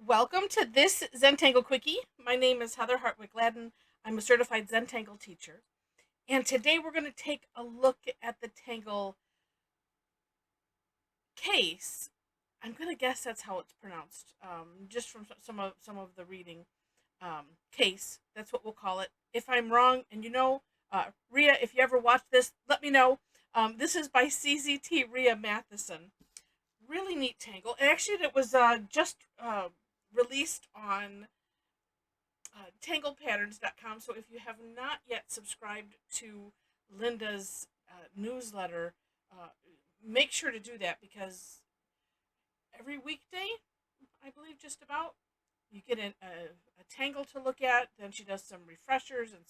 Welcome to this Zentangle Quickie. My name is Heather Hartwick Gladden. I'm a certified Zentangle teacher. And today we're going to take a look at the Tangle Caiss. I'm going to guess that's how it's pronounced, just from some of the reading. Caiss, that's what we'll call it. If I'm wrong, and Ria, if you ever watch this, let me know. This is by CZT Ria Matheussen. Really neat tangle. And actually, it was just released on tanglepatterns.com. So if you have not yet subscribed to Linda's newsletter, uh, make sure to do that because every weekday, I believe just about, you get a tangle to look at. Then she does some refreshers and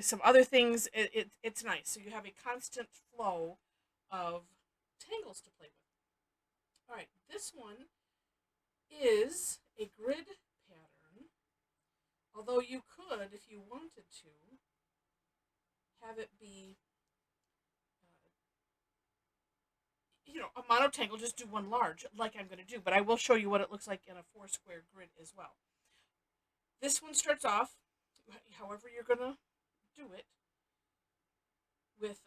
some other things. It's nice. So you have a constant flow of tangles to play with. All right, this one is a grid pattern. Although you could, if you wanted to, have it be, a monotangle, just do one large, like I'm going to do. But I will show you what it looks like in a 4-square grid as well. This one starts off, however you're going to do it, with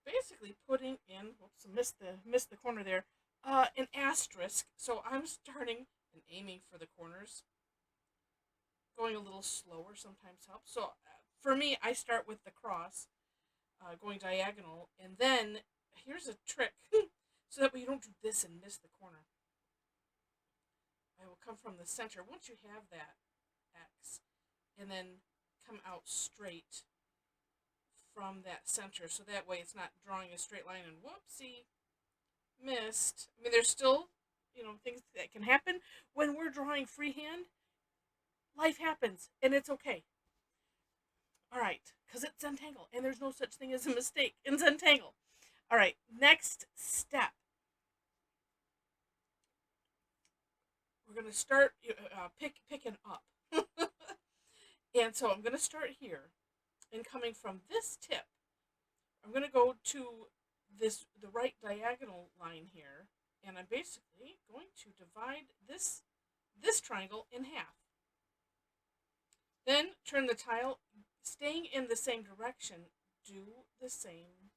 basically putting in, whoops, missed the corner there, an asterisk. So I'm starting and aiming for the corners. Going a little slower sometimes helps. So for me, I start with the cross, going diagonal, and then here's a trick, so that way you don't do this and miss the corner. I will come from the center once you have that X, and then come out straight from that center, so that way it's not drawing a straight line and whoopsie, missed. I mean, there's still, things that can happen when we're drawing freehand. Life happens, and it's okay. All right, because it's Zentangle, and there's no such thing as a mistake in Zentangle. All right, next step. We're going to start picking up. And so I'm going to start here, and coming from this tip, I'm going to go to the right diagonal line here, and I'm basically going to divide this triangle in half. Then turn the tile, staying in the same direction, do the same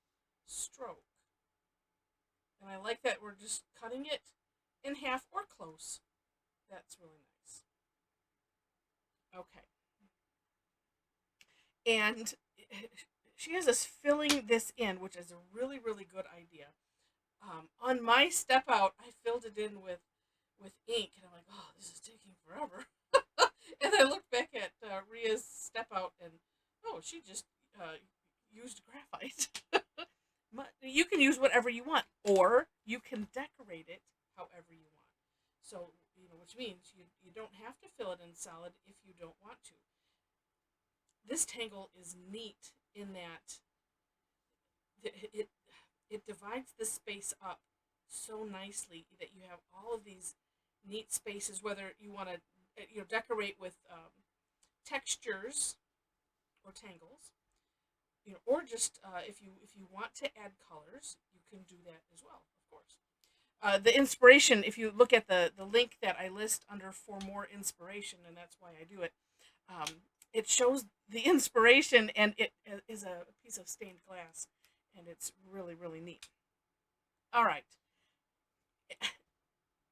stroke. And I like that we're just cutting it in half or close. That's really nice. Okay. And she has us filling this in, which is a really, really good idea. On my step out, I filled it in with ink, and I'm like, oh, this is taking forever. And I looked back at Ria's step out, and oh, she just used graphite. You can use whatever you want, or you can decorate it however you want. So, which means you don't have to fill it in solid if you don't want to. This tangle is neat in that it divides the space up so nicely that you have all of these neat spaces, whether you want to decorate with textures or tangles, or just if you want to add colors, you can do that as well, of course. The inspiration, if you look at the link that I list under for more inspiration, and that's why I do it, it shows the inspiration, and it is a piece of stained glass, and it's really, really neat. All right.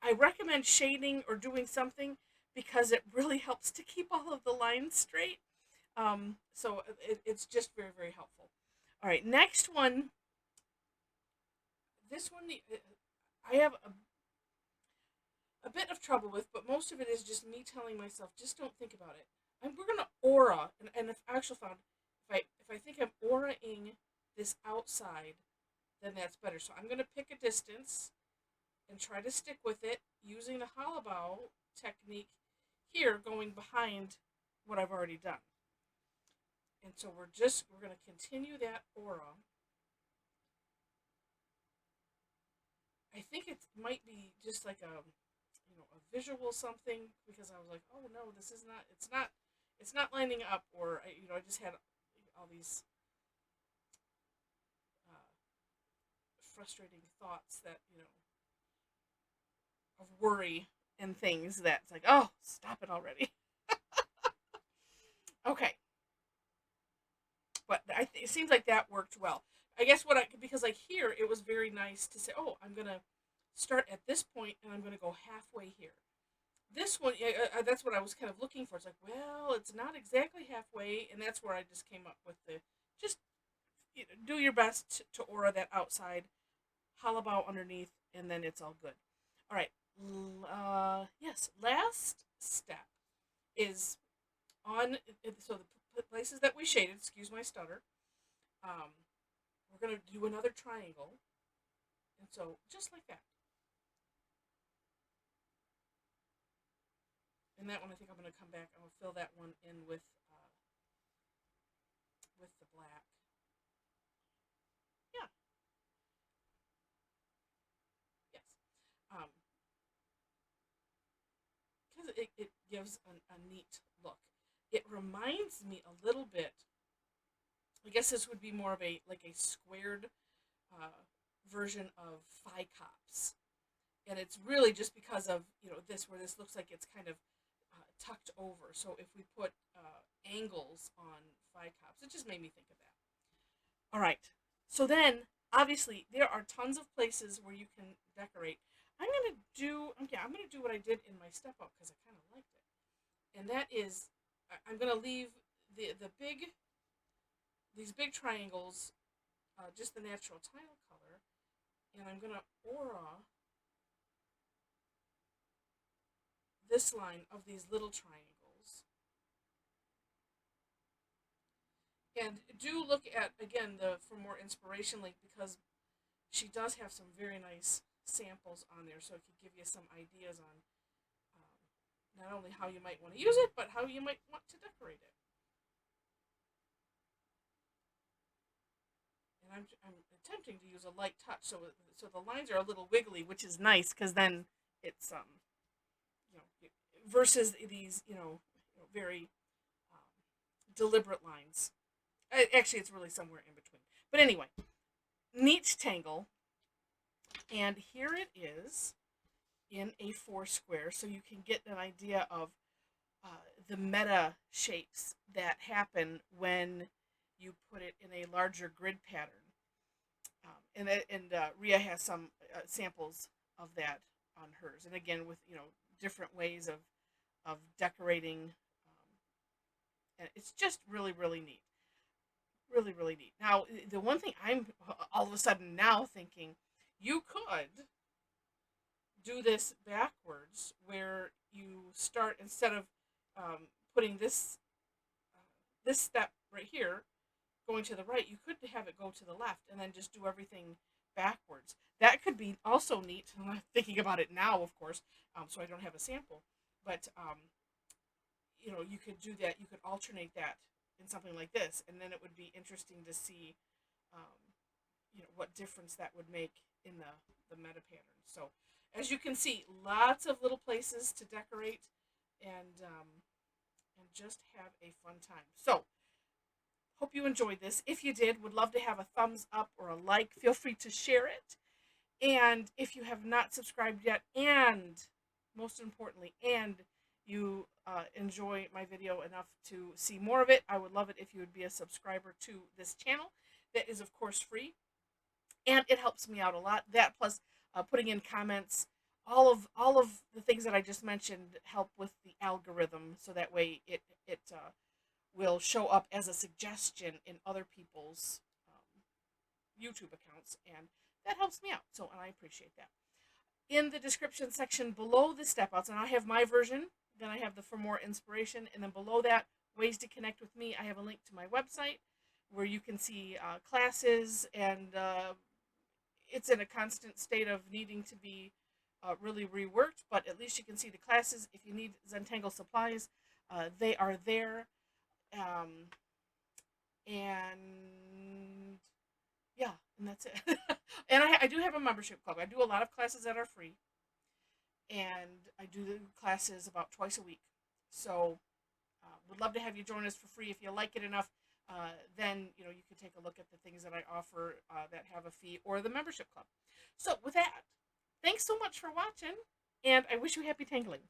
I recommend shading or doing something because it really helps to keep all of the lines straight. So it's just very, very helpful. All right, next one. This one I have a bit of trouble with, but most of it is just me telling myself, just don't think about it. And we're gonna aura, and if I actually found if I think I'm auraing this outside, then that's better. So I'm gonna pick a distance and try to stick with it using the hollow bow technique here, going behind what I've already done. And so we're going to continue that aura. I think it might be just like a visual something, because I was like, oh no, this is not, it's not lining up, or I just had all these frustrating thoughts that worry and things that's like, oh, stop it already. Okay, but it seems like that worked well. I guess because like here it was very nice to say, oh, I'm gonna start at this point and I'm gonna go halfway here. This one, that's what I was kind of looking for. It's like, well, it's not exactly halfway, and that's where I just came up with the just do your best to aura that outside, hollow out underneath, and then it's all good. All right. Yes. Last step is on. So the places that we shaded. Excuse my stutter. Um, we're gonna do another triangle, and so just like that. And that one, I think I'm gonna come back. I'm gonna fill that one in with the black. Yeah. Yes. Um, because it gives a neat look. It reminds me a little bit. I guess this would be more of a like a squared uh, version of Phi Cops, and it's really just because of this where this looks like it's kind of tucked over. So if we put angles on Phi Cops, it just made me think of that. All right. So then, obviously, there are tons of places where you can decorate. I'm gonna do what I did in my step up because I kind of liked it, and that is, I'm gonna leave the these big triangles, just the natural tile color, and I'm gonna aura this line of these little triangles. And do look at again the for more inspiration link because she does have some very nice samples on there, so it could give you some ideas on not only how you might want to use it, but how you might want to decorate it. And I'm attempting to use a light touch, so the lines are a little wiggly, which is nice because then it's you know versus these very deliberate lines. Actually, it's really somewhere in between. But anyway, neat tangle, and here it is in a 4 square, so you can get an idea of the meta shapes that happen when you put it in a larger grid pattern. And Ria has some samples of that on hers, and again with different ways of decorating, and it's just really really neat, really really neat. Now the one thing I'm all of a sudden now thinking, you could do this backwards, where you start instead of putting this step right here going to the right, you could have it go to the left and then just do everything backwards. That could be also neat. I'm thinking about it now, of course, so I don't have a sample. But you could do that. You could alternate that in something like this, and then it would be interesting to see, what difference that would make in the meta pattern. So, as you can see, lots of little places to decorate, and just have a fun time. So, hope you enjoyed this. If you did, would love to have a thumbs up or a like. Feel free to share it. And if you have not subscribed yet, and most importantly, and you enjoy my video enough to see more of it, I would love it if you would be a subscriber to this channel. That is, of course, free, and it helps me out a lot. That plus putting in comments, all of the things that I just mentioned help with the algorithm, so that way it will show up as a suggestion in other people's YouTube accounts, and that helps me out. So, and I appreciate that. In the description section below the step outs, and I have my version, then I have the for more inspiration, and then below that, ways to connect with me, I have a link to my website where you can see classes, and it's in a constant state of needing to be really reworked, but at least you can see the classes. If you need Zentangle supplies, they are there. Um, and yeah, and that's it. And I do have a membership club. I do a lot of classes that are free, and I do the classes about twice a week. So would love to have you join us for free. If you like it enough, then you can take a look at the things that I offer that have a fee, or the membership club. So with that, thanks so much for watching. And I wish you happy tangling.